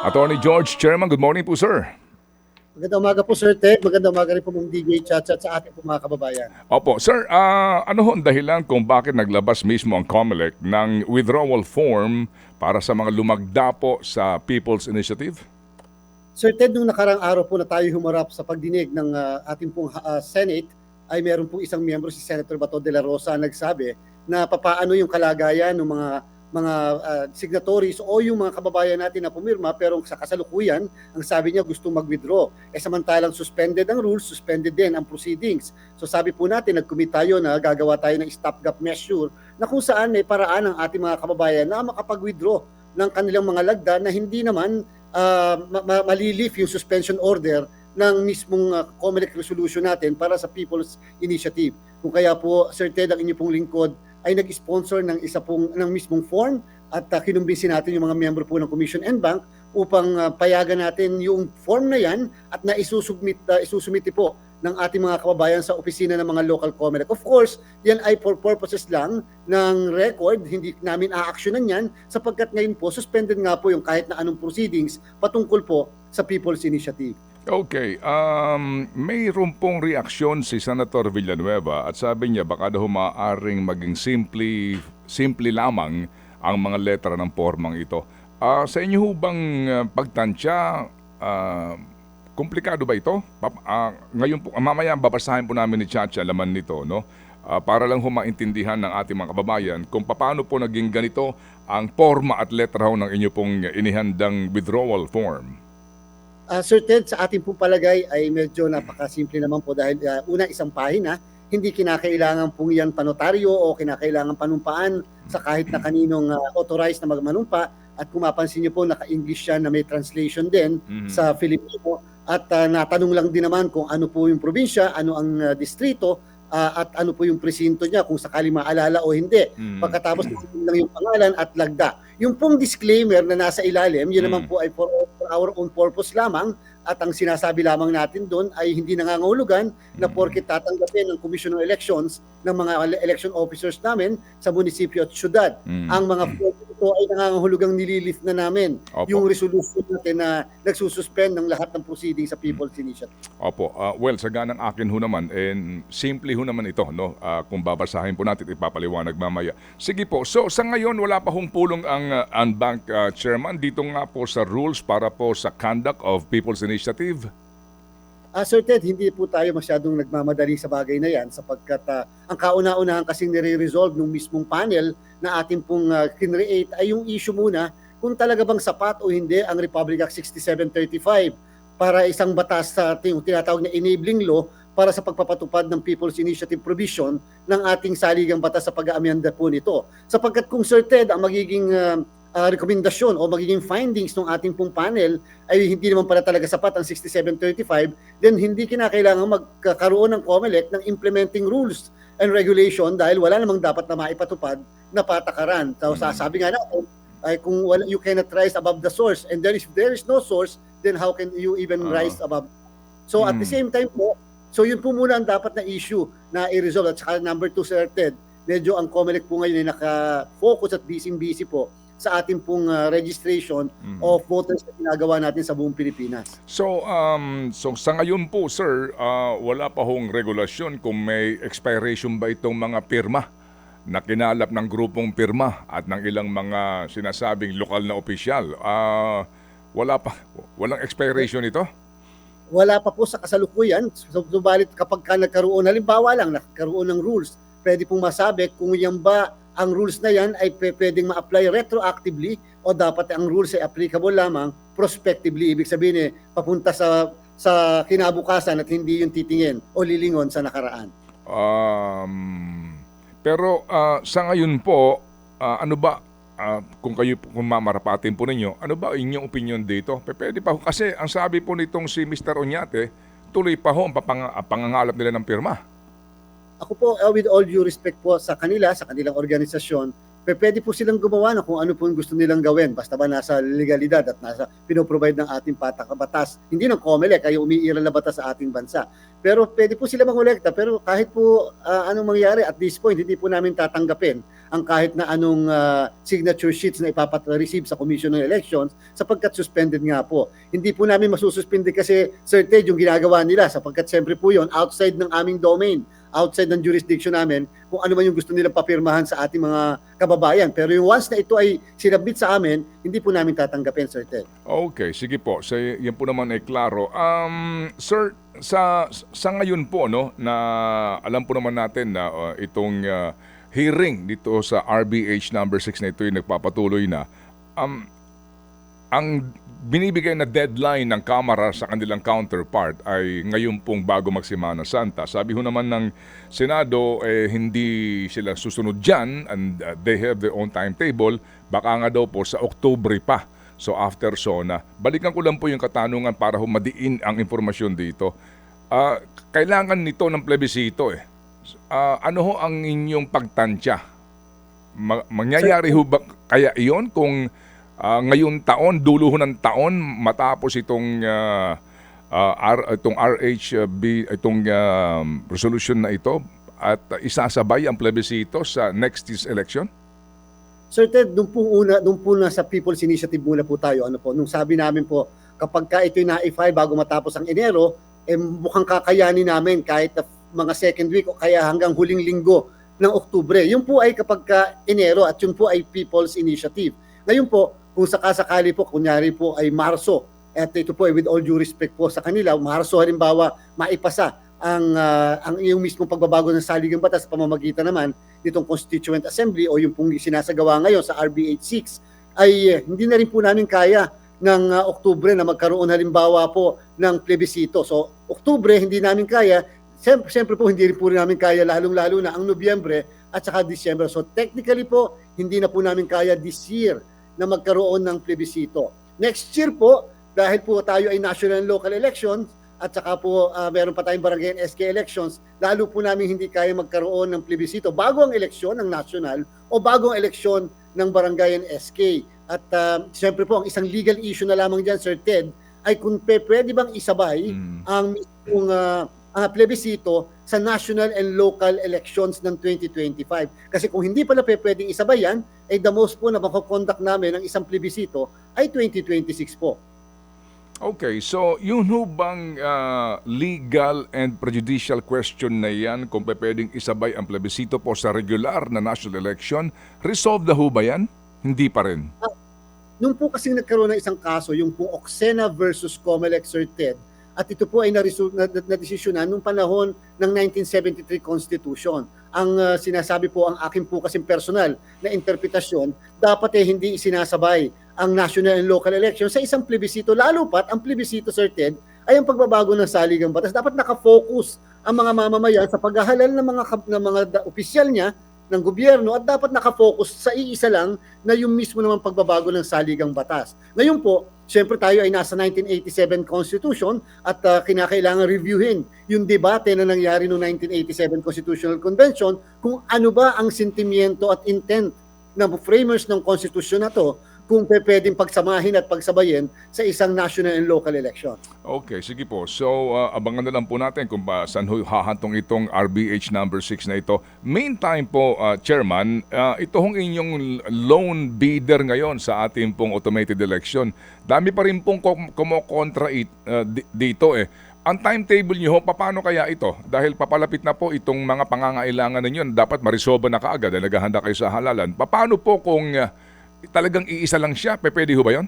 Attorney George, Chairman, good morning po, sir. Magandang umaga po, Sir Ted. Magandang umaga rin po mong DJ Chacha sa ating po mga kababayan. Opo, sir, ano ho ang dahilan kung bakit naglabas mismo ang COMELEC ng withdrawal form para sa mga lumagda po sa People's Initiative? Sir Ted, nung nakarang araw po na tayo humarap sa pagdinig ng ating pong Senate, ay meron pong isang miyembro, si Senator Bato de la Rosa, nagsabi na papaano yung kalagayan ng mga signatories o yung mga kababayan natin na pumirma pero sa kasalukuyan, ang sabi niya gusto mag-withdraw. Samantalang suspended ang rules, suspended din ang proceedings. So sabi po natin, nag-commit tayo na gagawa tayo ng stopgap measure na kung saan may paraan ng ating mga kababayan na makapag-withdraw ng kanilang mga lagda na hindi naman malilift yung suspension order ng mismong COMELEC resolution natin para sa People's Initiative. Kung kaya po, Sir Ted, ang inyo pong lingkod ay nag-sponsor ng mismong form at kinumbinsin natin yung mga miyembro po ng Commission and Bank upang payagan natin yung form na yan at na isusumite po ng ating mga kababayan sa opisina ng mga local COMELEC. Of course, yan ay for purposes lang ng record, hindi namin a-actionan yan sapagkat ngayon po suspended nga po yung kahit na anong proceedings patungkol po sa People's Initiative. Okay, mayroon pong reaksyon si Senator Villanueva at sabi niya baka daw maaaring maging simple lamang ang mga letra ng formang ito. Sa inyo ho bang pagtansya, komplikado ba ito? Ngayon po, mamaya babasahin po namin ni Chacha laman nito, no? Para lang humaintindihan ng ating mga kababayan kung paano po naging ganito ang forma at letra ho ng inyo pong inihandang withdrawal form. Sir Ted, sa ating pong palagay ay medyo napakasimple naman po dahil una isang pahina, hindi kinakailangan pong yan panotaryo o kinakailangan panumpaan sa kahit na kaninong authorized na magmanumpa at kung mapansin niyo po naka-English siya na may translation din sa Filipino at natanong lang din naman kung ano po yung probinsya, ano ang distrito at ano po yung presinto niya kung sakali maalala o hindi. Pagkatapos lang yung pangalan at lagda. Yung pong disclaimer na nasa ilalim, yun naman po ay for our own purpose lamang at ang sinasabi lamang natin doon ay hindi nangangahulugan na porket tatanggapin ng Commission of Elections ng mga election officers namin sa munisipyo at syudad. Ang mga ito ay nangangahulugang nililift na namin yung resolution natin na nagsususpend ng lahat ng proceedings sa People's Initiative. Opo, well, sa ganang akin ho naman, and simple ho naman ito, no? Kung babasahin po natin, ipapaliwanag mamaya. Sige po, so sa ngayon wala pa hong pulong ang bank chairman dito nga po sa rules para po sa conduct of People's Initiative? Sir Ted, hindi po tayo masyadong nagmamadali sa bagay na yan sapagkat ang kauna-unahan kasing nire-resolve ng mismong panel na ating pong kinreate ay yung issue muna kung talaga bang sapat o hindi ang Republic Act 6735 para isang batas sa tinatawag na enabling law para sa pagpapatupad ng People's Initiative provision ng ating saligang batas sa pag-aamyanda po nito. Sapagkat kung Sir Ted, ang magiging rekomendasyon o magiging findings ng ating pong panel ay hindi naman pala talaga sapat ang 6735, then hindi kinakailangan magkakaroon ng COMELEC ng implementing rules and regulation dahil wala namang dapat na maipatupad na patakaran. So sabi nga natin, ay kung you cannot rise above the source and if there is no source, then how can you even rise above? So at the same time po, so yun po muna ang dapat na issue na i-resolve. At saka number 2, Sir Ted, medyo ang COMELEC po ngayon ay naka-focus at busy po sa ating pong registration of voters na ginagawa natin sa buong Pilipinas. So sa ngayon po, sir, wala pa hong regulasyon kung may expiration ba itong mga pirma na kinalap ng grupong pirma at ng ilang mga sinasabing lokal na opisyal. Walang expiration ito? Wala pa po sa kasalukuyan. Subalit kapag nagkaroon, halimbawa lang, nagkaroon ng rules, pwede pong masabi kung yan ba ang rules na yan ay pwedeng ma-apply retroactively o dapat ang rules ay applicable lamang prospectively. Ibig sabihin papunta sa kinabukasan at hindi yung titingin o lilingon sa nakaraan. Pero sa ngayon po, ano ba, kung mamarapatin po ninyo, ano ba inyong opinion dito? Pwede pa ho, kasi ang sabi po nitong si Mr. Oñate, tuloy pa ho ang pangangalap nila ng pirma. Ako po, with all due respect po sa kanila, sa kanilang organisasyon, pwede po silang gumawa ng kung ano po yung gusto nilang gawin. Basta ba nasa legalidad at nasa pinoprovide ng ating batas. Hindi ng COMELEC ay umiiral na batas sa ating bansa. Pero pwede po sila mangolekta. Pero kahit po anong mangyari at this point, hindi po namin tatanggapin ang kahit na anong signature sheets na receive sa Commission ng Elections sapagkat suspended nga po. Hindi po namin masususpende kasi Sir Ted yung ginagawa nila sapagkat siyempre po yon outside ng aming domain, outside ng jurisdiction namin, kung ano man yung gusto nilang papirmahan sa ating mga kababayan. Pero yung once na ito ay sinabit sa amin, hindi po namin tatanggapin, Sir Ted. Okay, sige po. So, yan po naman ay klaro. Sir, sa ngayon po, no, na alam po naman natin na itong hearing dito sa RBH number 6 na ito yung nagpapatuloy na, ang binibigay na deadline ng Kamara sa kanilang counterpart ay ngayon pong bago magsimana Santa. Sabi ho naman ng Senado, hindi sila susunod dyan and they have their own timetable. Baka nga daw po sa Oktubre pa. So after SONA. Balikan ko lang po yung katanungan para ho madiin ang informasyon dito. Kailangan nito ng plebisito eh. Ano ho ang inyong pagtansya? Mangyayari ho ba kaya iyon kung ngayon taon, dulo ng taon matapos itong itong resolution na ito at isasabay ang plebisito sa next year's election? Sir Ted, nung po nasa People's Initiative muna po tayo, nung sabi namin po, kapag ka ito'y na-file bago matapos ang Enero, mukhang kakayanin namin kahit mga second week o kaya hanggang huling linggo ng Oktubre. Yun po ay kapag ka Enero at yun po ay People's Initiative. Ngayon po, kung sakasakali po, kunyari po ay Marso, at ito po ay with all due respect po sa kanila, Marso halimbawa maipasa ang yung mismong pagbabago ng saligang batas sa pamamagitan naman nitong Constituent Assembly o yung pong sinasagawa ngayon sa RBH 6 ay hindi na rin po namin kaya ng Oktubre na magkaroon halimbawa po ng plebisito. So Oktubre hindi namin kaya, siyempre po hindi rin po namin kaya lalong-lalo na ang Nobyembre at saka Disyembre. So technically po hindi na po namin kaya this year na magkaroon ng plebisito. Next year po, dahil po tayo ay national and local elections, at saka po meron pa tayong barangay and SK elections, lalo po namin hindi kaya magkaroon ng plebisito bago ang eleksyon ng national o bago ang eleksyon ng barangay and SK. At siyempre po, ang isang legal issue na lamang dyan, Sir Ted, ay kung pwede bang isabay ang mismong plebisito sa national and local elections ng 2025. Kasi kung hindi pala pwedeng isabay yan, ay the most po na makokonduct namin ng isang plebisito ay 2026 po. Okay, so yun ho bang legal and prejudicial question na yan kung pwedeng isabay ang plebisito po sa regular na national election, resolve na ho ba yan? Hindi pa rin. Nung po kasi nagkaroon ng isang kaso, yung po Oxena versus Comelec, Sir Ted, at ito po ay na-desisyonan nung panahon ng 1973 Constitution. Ang sinasabi po ang akin po kasing personal na interpretasyon, dapat hindi isinasabay ang national and local election sa isang plebisito. Lalo pat, ang plebisito, Sir Ted, ay ang pagbabago ng saligang batas. Dapat nakafocus ang mga mamamayan sa paghahalal ng mga opisyal niya ng gobyerno at dapat nakafocus sa iisa lang na yung mismo naman pagbabago ng saligang batas. Ngayon po, siyempre tayo ay nasa 1987 Constitution at kinakailangan reviewin yung debate na nangyari noong 1987 Constitutional Convention kung ano ba ang sentimiento at intent ng framers ng Constitution na to kung pwedeng pagsamahin at pagsabayin sa isang national and local election. Okay, sige po. So, abangan na lang po natin kung saan hahantong itong RBH number 6 na ito. Meantime po, Chairman, ito hong inyong lone bidder ngayon sa ating pong automated election. Dami pa rin pong kumokontra dito eh. Ang timetable niyo, paano kaya ito? Dahil papalapit na po itong mga pangangailangan ninyo, dapat marisoba na kaagad dahil naghahanda kayo sa halalan. Paano po kung talagang iisa lang siya? Pwede ho ba yun?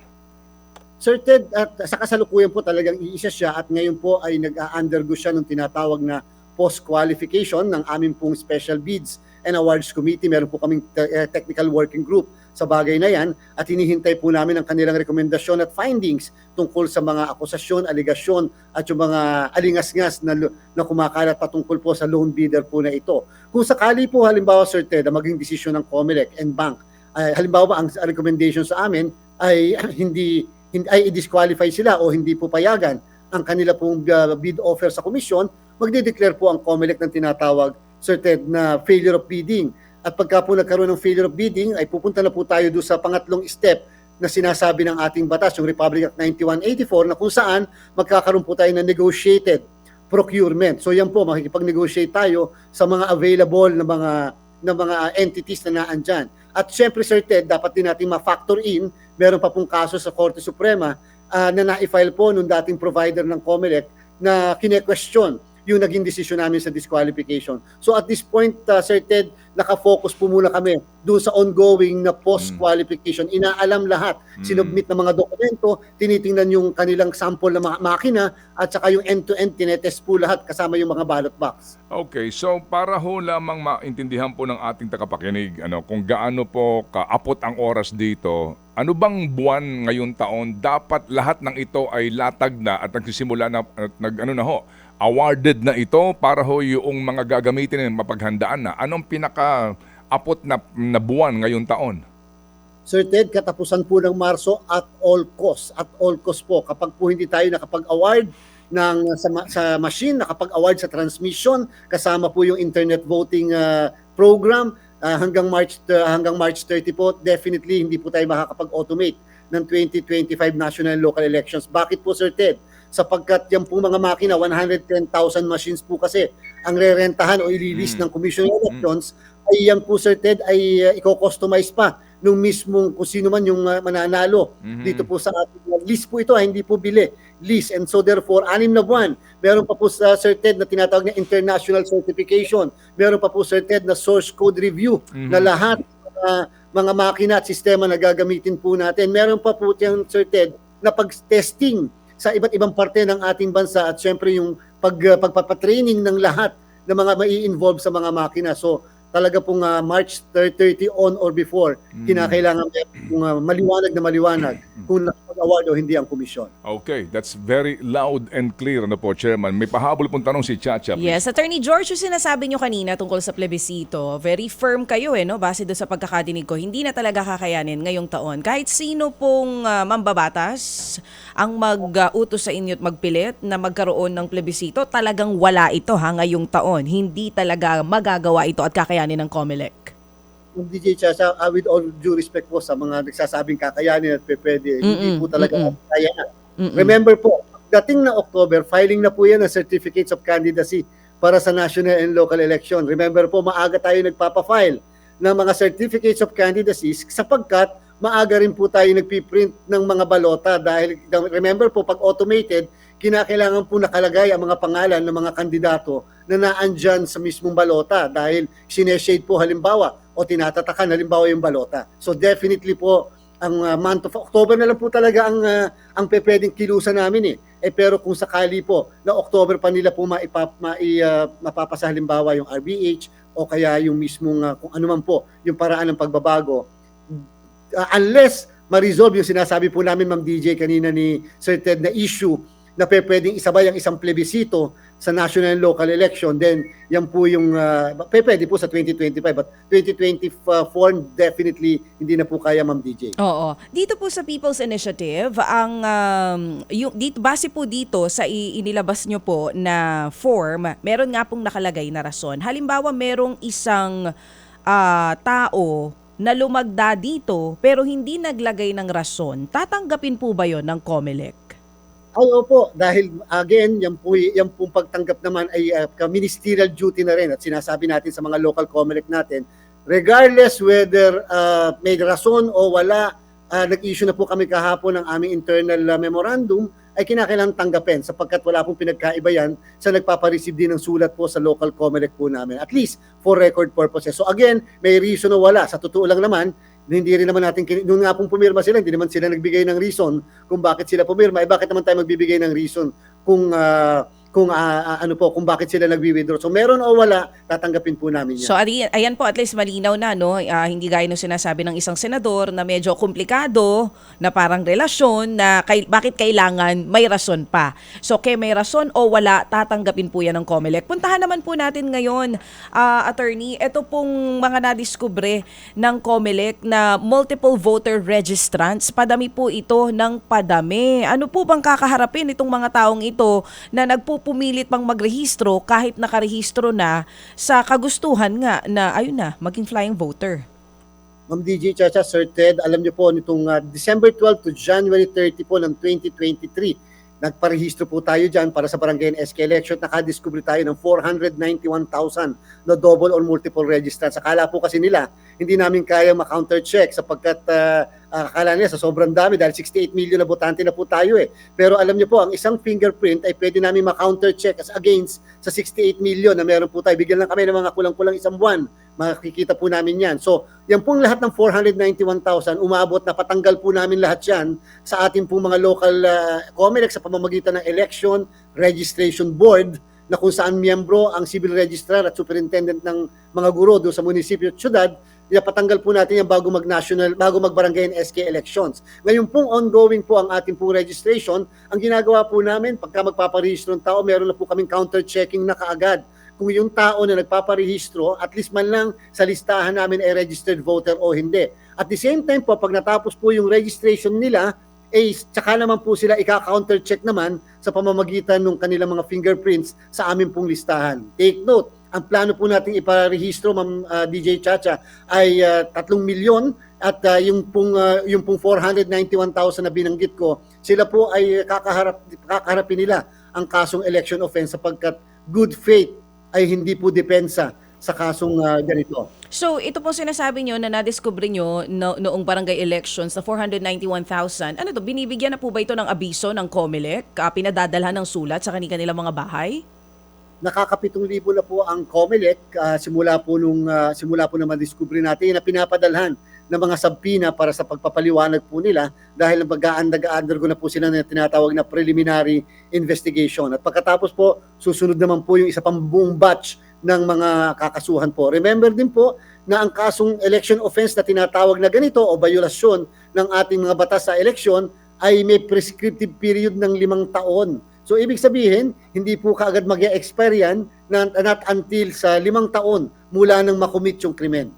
Sir Ted, at sa kasalukuyan po talagang iisa siya at ngayon po ay nag-undergo siya ng tinatawag na post-qualification ng aming pong Special Bids and Awards Committee. Meron po kaming technical working group sa bagay na yan at hinihintay po namin ang kanilang rekomendasyon at findings tungkol sa mga akusasyon, aligasyon at yung mga alingas-ngas na kumakalat patungkol po sa loan bidder po na ito. Kung sakali po halimbawa, Sir Ted, maging desisyon ng COMELEC and bank, halimbawa ang recommendation sa amin ay hindi ay i-disqualify sila o hindi po payagan ang kanila pong bid offer sa komisyon, magde-declare po ang COMELEC ng tinatawag, Sir Ted, na failure of bidding. At pagka po nagkaroon ng failure of bidding, ay pupunta na po tayo doon sa pangatlong step na sinasabi ng ating batas, yung Republic Act 9184, na kung saan magkakaroon po tayo ng negotiated procurement. So yan po, makikipag-negotiate tayo sa mga available na mga entities na naandyan. At syempre, Sir Ted, dapat din natin ma-factor in, meron pa pong kaso sa Korte Suprema na na-file po nung dating provider ng COMELEC na kine-question yung naging desisyon namin sa disqualification. So at this point, Sir Ted, nakafocus po muna kami doon sa ongoing na post-qualification. Inaalam lahat, sinubmit ng mga dokumento, tinitingnan yung kanilang sample na makina, at saka yung end-to-end tinetest po lahat kasama yung mga ballot box. Okay, so para ho lamang maintindihan po ng ating tagapakinig kung gaano po kaapot ang oras dito, ano bang buwan ngayong taon dapat lahat ng ito ay latag na at nagsisimula na awarded na ito para ho yung mga gagamitin na mapaghandaan na? Anong pinaka-apot na buwan ngayong taon? Sir Ted, katapusan po ng Marso at all cost. At all cost po. Kapag po hindi tayo nakapag-award sa machine, nakapag-award sa transmission, kasama po yung internet voting program, hanggang March 30 po, definitely hindi po tayo makakapag-automate ng 2025 national and local elections. Bakit po, Sir Ted? Sapagkat yan po mga makina, 110,000 machines po kasi ang rerentahan o i-release ng Commission on Elections, ay yan po, Sir Ted, ay i-customize pa nung mismong kung sino man yung mananalo. Dito po sa ating list po ito, hindi po bili, list. And so therefore, 6 na buwan. Meron pa po sa Sir Ted na tinatawag na international certification. Meron pa po, Sir Ted, na source code review na lahat mga makina at sistema na gagamitin po natin. Meron pa po yung, Sir Ted, na pag-testing sa iba't ibang parte ng ating bansa at syempre yung pagpapatraining ng lahat ng mga mai-involve sa mga makina. So talaga pong March 30 on or before, kinakailangan maliwanag na maliwanag kung nakapag-award o hindi ang komisyon. Okay, that's very loud and clear po, Chairman. May pahabol pong tanong si Chacha. Yes, Attorney George, yung sinasabi nyo kanina tungkol sa plebisito, very firm kayo no? Base doon sa pagkakadinig ko, hindi na talaga kakayanin ngayong taon. Kahit sino pong mambabatas ang mag-utos sa inyo at magpilit na magkaroon ng plebisito, talagang wala ito ngayong taon. Hindi talaga magagawa ito at kakayanin ng COMELEC. DJ Chacha, with all due respect po sa mga nagsasabing kakayanin at pwede, hindi po talaga kaya na. Remember po, dating na October, filing na po yan ng certificates of candidacy para sa national and local election. Remember po, maaga tayo nagpapafile ng mga certificates of candidacy sapagkat maaga rin po tayo nagpiprint ng mga balota dahil remember po, pag automated, kinakailangan po nakalagay ang mga pangalan ng mga kandidato na naandyan sa mismong balota dahil sineshade po halimbawa o tinatatakan halimbawa yung balota. So definitely po, ang month of October na lang po talaga ang pwedeng kilusan namin pero kung sakali po na October pa nila po mapapasa halimbawa yung RBH o kaya yung mismong kung ano man po yung paraan ng pagbabago, unless ma-resolve yung sinasabi po namin, Ma'am DJ, kanina ni Sir Ted, na issue na pwedeng isabay ang isang plebisito sa national and local election, then yan po yung pwede po sa 2025, but 2024 definitely hindi na po kaya, Ma'am DJ. Oo. Dito po sa People's Initiative, ang base po dito sa inilabas nyo po na form, meron nga pong nakalagay na rason. Halimbawa, merong isang tao na lumagda dito pero hindi naglagay ng rason, tatanggapin po ba yon ng COMELEC? Ay, opo, dahil again, yan pong pagtanggap naman ay ministerial duty na rin at sinasabi natin sa mga local COMELEC natin, regardless whether may rason o wala, nag-issue na po kami kahapon ng aming internal memorandum, ay kinakailangang tanggapin sapagkat wala pong pinagkaiba yan sa nagpapareceive din ng sulat po sa local COMELEC po namin, at least for record purposes. So again, may reason o wala. Sa totoo lang naman, hindi rin naman natin, nung nga pong pumirma sila, hindi naman sila nagbigay ng reason kung bakit sila pumirma. Bakit naman tayo magbibigay ng reason kung kung bakit sila nagwi-withdraw. So meron o wala, tatanggapin po namin yan. So ayan po, at least malinaw na, no? Hindi gaya nung sinasabi ng isang senador na medyo komplikado, na parang relasyon, na bakit kailangan may rason pa. So may rason o wala, tatanggapin po yan ng COMELEC. Puntahan naman po natin ngayon, attorney, ito pong mga nadiskubre ng COMELEC na multiple voter registrants. Padami po ito ng padami. Ano po bang kakaharapin itong mga taong ito na pumilit pang magrehistro kahit nakarehistro na sa kagustuhan nga na ayun na, maging flying voter? Ma'am DJ Chacha, Sir Ted, alam niyo po nitong December 12 to January 30 po ng 2023, nagparehistro po tayo dyan para sa Barangay SK election. Nakadiscover tayo ng 491,000 na double or multiple registrants. Akala po kasi nila, hindi namin kaya ma-counter-check sapagkat akala nila sa sobrang dami dahil 68 million na botante na po tayo eh. Pero alam niyo po, ang isang fingerprint ay pwede namin ma-counter-check as against sa 68 million na meron po tayo. Bigyan lang kami ng mga kulang-kulang isang buwan. Makikita po namin yan. So, yan pong lahat ng 491,000, umabot na patanggal po namin lahat yan sa ating pong mga local COMELEC sa pamamagitan ng Election Registration Board na kung saan miyembro ang civil registrar at superintendent ng mga guro doon sa munisipyo at syudad. Patanggal po natin yan bago mag-national, bago mag-barangay and SK elections. Ngayon pong ongoing po ang ating pong registration. Ang ginagawa po namin, pagka magpaparehistro ng tao, meron na po kaming counter-checking na kaagad. Kung yung tao na nagpaparehistro, at least man lang sa listahan namin ay registered voter o hindi. At the same time po, pag natapos po yung registration nila, tsaka naman po sila ika-counter-check naman sa pamamagitan ng kanilang mga fingerprints sa amin pong listahan. Take note, ang plano po natin iparehistro, Ma'am DJ Chacha, ay 3 milyon at yung pong 491,000 na binanggit ko, sila po ay kakaharapin nila ang kasong election offense sapagkat good faith ay hindi po depensa sa kasong ganito. So, ito po sinasabi nyo na nadiskubre nyo noong barangay elections na 491,000. Ano to, binibigyan na po ba ito ng abiso ng COMELEC? Pinadadalhan ng sulat sa kanilang mga bahay? Nakaka-7,000 na po ang COMELEC simula po na madiskubre natin na pinapadalhan ng mga sabpina para sa pagpapaliwanag po nila dahil nag-undergo na po sila na tinatawag na preliminary investigation. At pagkatapos po, susunod naman po yung isa pang buong batch ng mga kakasuhan po. Remember din po na ang kasong election offense na tinatawag na ganito o violasyon ng ating mga batas sa eleksyon ay may prescriptive period ng 5 taon. So ibig sabihin, hindi po kaagad mag-expire yan not until sa 5 taon mula nang makomit yung krimen.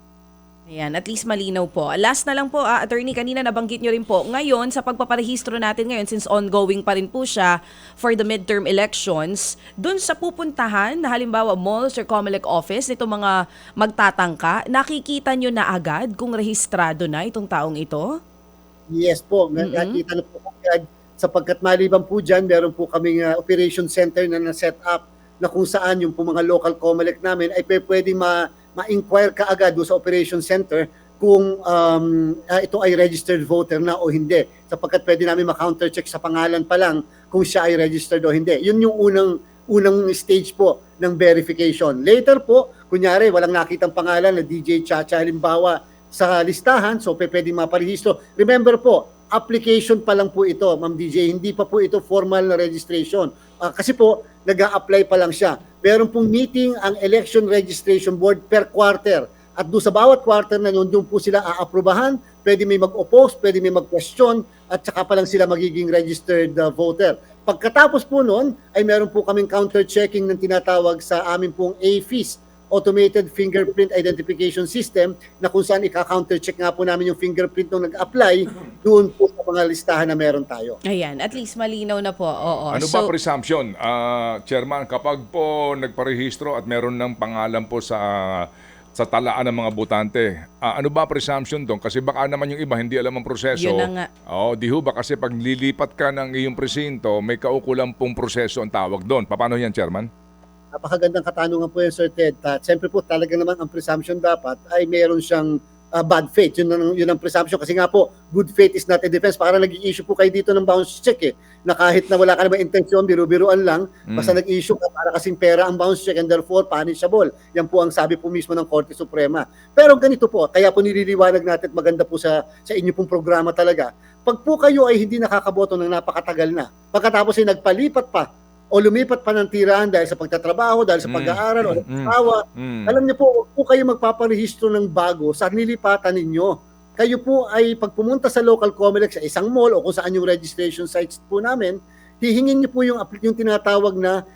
Ayan, at least malinaw po. Last na lang po, attorney, kanina nabanggit nyo rin po, ngayon sa pagpaparehistro natin ngayon, since ongoing pa rin po siya for the midterm elections, dun sa pupuntahan na halimbawa malls or COMELEC office, nito mga magtatangka, nakikita nyo na agad kung rehistrado na itong taong ito? Yes po, nakikita na po agad sapagkat maliban po dyan, meron po kaming operation center na na-set up na kung saan yung po mga local COMELEC namin ay pwedeng ma-inquire ka agad doon sa operation center kung ito ay registered voter na o hindi. Sapagkat pwede namin ma-counter-check sa pangalan pa lang kung siya ay registered o hindi. Yun yung unang stage po ng verification. Later po, kunyari walang nakitang pangalan na DJ Chacha halimbawa sa listahan, so pwedeng maparehistro. Remember po, application pa lang po ito, Ma'am DJ, hindi pa po ito formal na registration. Kasi po, nag-a-apply pa lang siya. Meron pong meeting ang Election Registration Board per quarter. At doon sa bawat quarter na yun, doon po sila aaprubahan, pwede may mag-oppose, pwede may mag-question, at saka pa lang sila magiging registered voter. Pagkatapos po noon, ay meron po kaming counter-checking ng tinatawag sa amin pong AFIS, Automated Fingerprint Identification System, na kung saan ika-counter-check nga po namin yung fingerprint nung nag-apply doon po sa mga listahan na meron tayo. Ayan, at least malinaw na po. Oo. Ano ba presumption, Chairman, kapag po nagparehistro at meron ng pangalan po sa talaan ng mga botante, ano ba presumption doon? Kasi baka naman yung iba hindi alam ang proseso. Yun na nga. Di ho ba kasi pag lilipat ka ng iyong presinto, may kaukulang pong proseso ang tawag doon. Paano yan, Chairman? Napakagandang katanungan po yan, Sir Ted. Siyempre po, talaga naman ang presumption dapat ay meron siyang bad faith. Yun ang presumption. Kasi nga po, good faith is not a defense. Parang nag-i-issue po kayo dito ng bounce check na kahit na wala ka naman intensyon, biru-biruan lang, basta nag-issue ka para kasing pera ang bounce check and therefore punishable. Yan po ang sabi po mismo ng Korte Suprema. Pero ganito po, kaya po nililiwanag natin at maganda po sa inyo pong programa talaga. Pag po kayo ay hindi nakakaboto ng napakatagal na, pagkatapos ay nagpalipat pa o lumipat pa ng tirahan dahil sa pagtatrabaho, dahil sa pag-aaral o nagpasawa, alam niyo po, huwag po kayo magpaparehistro ng bago sa nilipatan ninyo. Kayo po ay pag pumunta sa local COMELEC sa isang mall o kung saan yung registration sites po namin, hihingin niyo po yung tinatawag na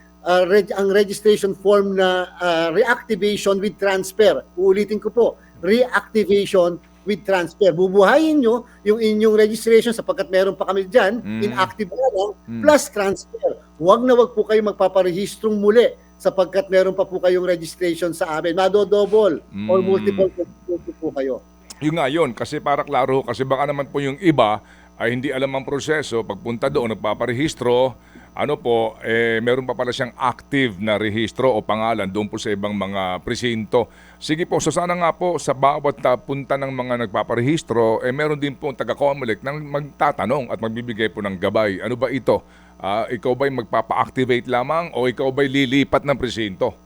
ang registration form na reactivation with transfer. Uulitin ko po, reactivation with transfer. Bubuhayin nyo yung inyong registration sapagkat meron pa kami dyan, inactive na lang, plus transfer. huwag na huwag po kayo magpaparehistrong muli sapagkat meron pa po kayong registration sa amin. Madodouble or multiple registration po kayo. Yung nga yun, kasi para klaro, kasi baka naman po yung iba ay hindi alam ang proseso, pagpunta doon, nagpaparehistro, meron pa pala siyang active na rehistro o pangalan doon po sa ibang mga presinto. Sige po, so sana nga po sa bawat punta ng mga nagpaparehistro, meron din po taga-COMELEC na magtatanong at magbibigay po ng gabay. Ano ba ito? Ikaw ba'y magpapa-activate lamang o ikaw ba'y lilipat ng presinto?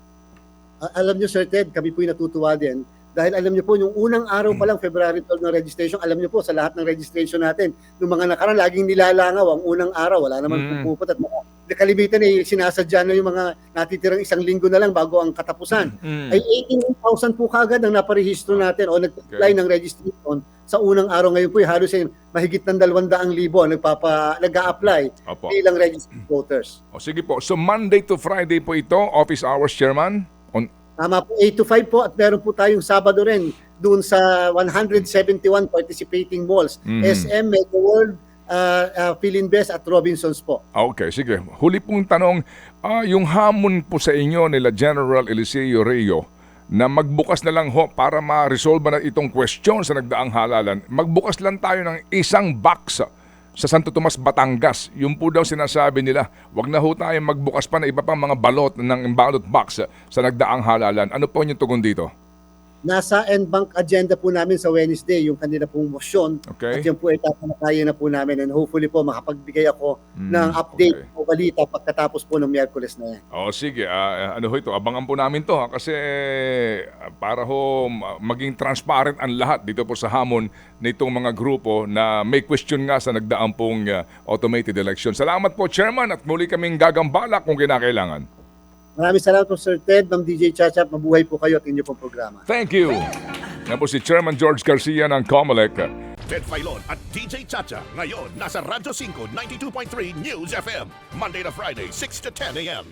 Alam niyo, Sir Ted, kami po'y natutuwa din. Dahil alam niyo po, yung unang araw pa lang, February 12 ng registration, alam niyo po, sa lahat ng registration natin, yung mga nakaraan, laging nilalangaw ang unang araw, wala naman pupupot at kalimitan ay sinasadya na yung mga natitirang isang linggo na lang bago ang katapusan. Ay 18,000 po kagad ang naparehistro natin o nag-apply ng registration sa unang araw. Ngayon po, halos mahigit ng 200,000 nag-a-apply bilang registered voters. O sige po, so Monday to Friday po ito, office hours, Chairman? Tama po, 8 to 5 po at meron po tayong Sabado rin doon sa 171 participating malls. SM, Mega World, Philinvest at Robinsons po. Okay, sige. Huli pong tanong, yung hamon po sa inyo nila General Eliseo Reo na magbukas na lang ho para ma-resolve na itong question sa nagdaang halalan, magbukas lang tayo ng isang box sa Santo Tomas, Batangas. Yung po daw sinasabi nila, wag na ho tayo magbukas pa na iba pang mga balot ng ballot box sa nagdaang halalan. Ano po yung tugon dito? Nasa NBank agenda po namin sa Wednesday yung kanila pong motion. Okay. At yan po ay tatanakayin na po namin and hopefully po makapagbigay ako ng update o balita pagkatapos po ng Miyerkules na yan. O sige, ano ho ito, abangan po namin to kasi para ho maging transparent ang lahat dito po sa hamon nitong mga grupo na may question nga sa nagdaang pong automated election. Salamat po, Chairman, at muli kaming gagambala kung kinakailangan. Maraming salamat po, Sir Ted, Ma'am DJ Chacha. Mabuhay po kayo at inyo pong programa. Thank you. Yan po si Chairman George Garcia ng COMELEC. Ted Filon at DJ Chacha. Ngayon, nasa Radyo 5, 92.3 News FM. Monday to Friday, 6 to 10 a.m.